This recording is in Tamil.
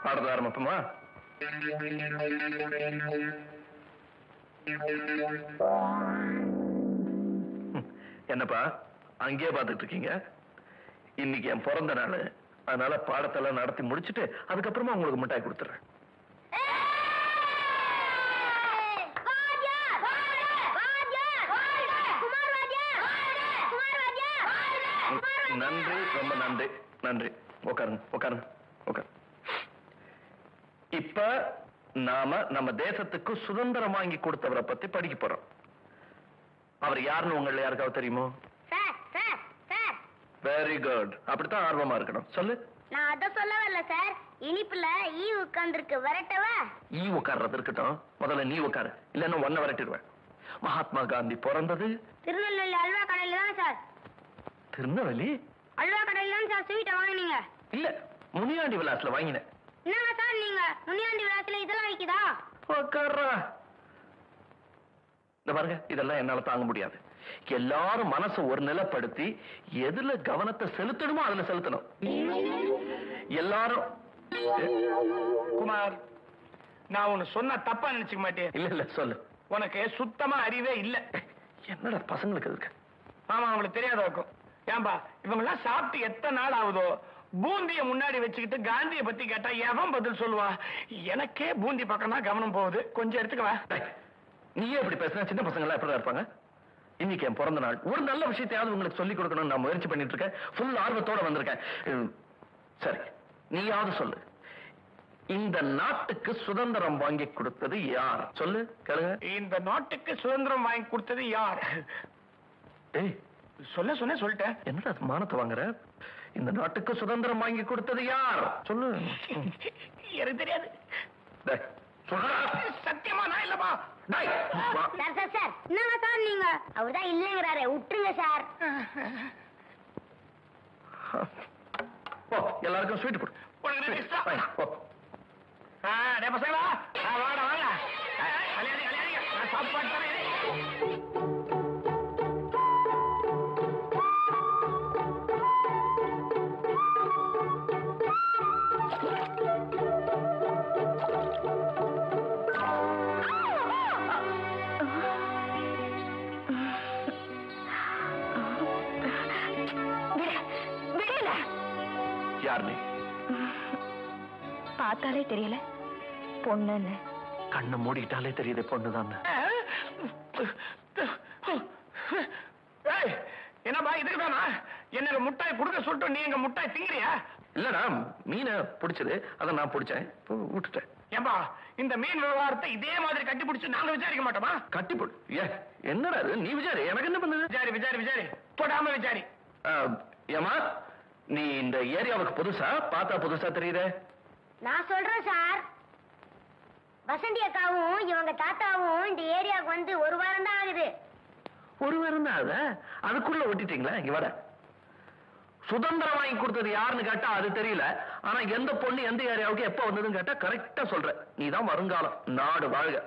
பாடல ஆரம்பிப்போமா? என்னப்பா அங்கேயே பார்த்துட்டு இருக்கீங்க? இன்னைக்கு என் பிறந்த நாள், அதனால பாடத்தெல்லாம் நடத்தி முடிச்சுட்டு அதுக்கப்புறமா உங்களுக்கு மிட்டாய் கொடுத்துறேன். நன்றி, ரொம்ப நன்றி. நன்றி. உட்காருங்க உட்காருங்க உட்காருங்க. இப்ப நாம நம்ம தேசத்துக்கு சுதந்திரம் வாங்கி கொடுத்தவரை பத்தி படிக்க போறோம். அவர் யாருன்னு உங்களை யாருக்காவது தெரியுமோ? Very good. அப்படித்தான் ஆர்வமா இருக்கணும். சொல்லு. நான் அத சொல்ல வரல சார். இனிப்புல ஈ உட்கார்ந்துருக்கு, வரட்டவா? ஈ உட்கார்றது இருக்கட்டும், முதல்ல நீ உட்காரு, இல்லன்னா ஒன்ன வரட்டிடுவேன். மகாத்மா காந்தி பிறந்தது திருநெல்வேலி அல்வா கடையில தான் சார். திருநெல்வேலி அல்வா கடையில தான் சார் ஸ்வீட்டை வாங்கினீங்க. இல்ல, முனியாண்டி விலாஸ்ல வாங்கினேன். என்னங்க சார் நீங்க முனியாண்டி விலாஸ்ல இதெல்லாம் விக்குதா? உட்கார்றா. இந்த பாருங்க, இதெல்லாம் என்னால தாங்க முடியாது. எல்லாரும் மனசை ஒரு நிலைப்படுத்தி எதுல கவனத்தை செலுத்தணுமோ அதுல செலுத்தணும். எல்லாரும். குமார், நான் உன்னை சொன்னா தப்பா நினைச்சுக்க மாட்டேன். இல்ல இல்ல சொல்லு. உனக்கு சுத்தமா அறிவே இல்ல. என்னடா பசங்களுக்கு இருக்கு? ஆமா, அவங்களுக்கு தெரியாத இருக்கும். ஏன்பா இவங்க எல்லாம் சாப்பிட்டு எத்தனை நாள் ஆகுதோ, பூந்திய முன்னாடி வச்சுக்கிட்டு காந்தியை பத்தி கேட்டா எவன் பதில் சொல்லுவா? எனக்கே பூந்தி பக்கம் தான் கவனம் போகுது. கொஞ்சம் எடுத்துக்கவா. நீயே இப்படி பேசுனா சின்ன பசங்க எல்லாம் எப்படிதான் இருப்பாங்க? இன்னைக்கு என் பிறந்த நாள், ஒரு நல்ல விஷயத்தையாவது உங்களுக்கு சொல்லிக் கொடுக்கணும்னு நான் முயற்சி பண்ணிட்டு இருக்கேன். ஃபுல் ஆர்வத்தோட வந்திருக்கேன். சரி, நீயாவது சொல்லு, இந்த நாட்டுக்கு சுதந்திரம் வாங்கி கொடுத்தது யார்? சொல்லு, கேளுங்க. இந்த நாட்டுக்கு சுதந்திரம் வாங்கி கொடுத்தது யார்? ஏய், சொல்லிட்டேன். என்னடா மானத்தை வாங்குற? இந்த நாட்டுக்கு சுதந்திரம் வாங்கி கொடுத்தது யார்? சொல்லு. எனக்கு தெரியாது. சத்தியமா நான் இல்லப்பா. சார் சார் சார், என்னங்க சார் நீங்க? அவர்தான் இல்லங்கிறாரு, விட்டுருங்க சார். எல்லாருக்கும் ஸ்வீட் கொடு. பசங்களா வாடா வாங்க, நான் சாப்பாடு தரேன். யாருன்னு பார்த்தாலே தெரியல, பொண்ணுன்னு. கண்ணை மூடிட்டாலே தெரியுது பொண்ணுதான். என்னப்பா இதுக்குதானா என்ன முட்டாய் கொடுக்க சொல்லிட்டு நீ எங்க முட்டாய் திங்கிறியா? இல்லடா, மீனை பிடிச்சது, அதை நான் பிடிச்சேன், விட்டுட்டேன். ஏன்பா இந்த மீன் விவகாரத்தை இதே மாதிரி கட்டி பிடிச்சு நாங்க விசாரிக்க மாட்டோமா? கட்டி போடு. என்னடா அது? நீ விசாரி, எனக்கு என்ன பண்ணுது? விசாரி தொடாம விசாரி. ஏமா, நீ இந்த ஏரியாவுக்கு புதுசா? பார்த்தா புதுசா தெரியுதே. நான் சொல்றேன் சார், வசந்தி அக்காவும் இவங்க தாத்தாவும் இந்த ஏரியாவுக்கு வந்து ஒரு வாரம் தான் ஆகுது. ஒரு வாரம் தான் ஆகுதா? அதுக்குள்ள ஒட்டிட்டீங்களா? இங்க வர சுதந்திரம் வாங்கி கொடுத்தது யாருன்னு கேட்டா அது தெரியல. ஆனா எந்த பொண்ணு எந்த ஏரியாவுக்கு எப்ப வந்ததுன்னு கேட்டா கரெக்டா சொல்ற. நீதான் வருங்காலம். நாடு வாழ்க.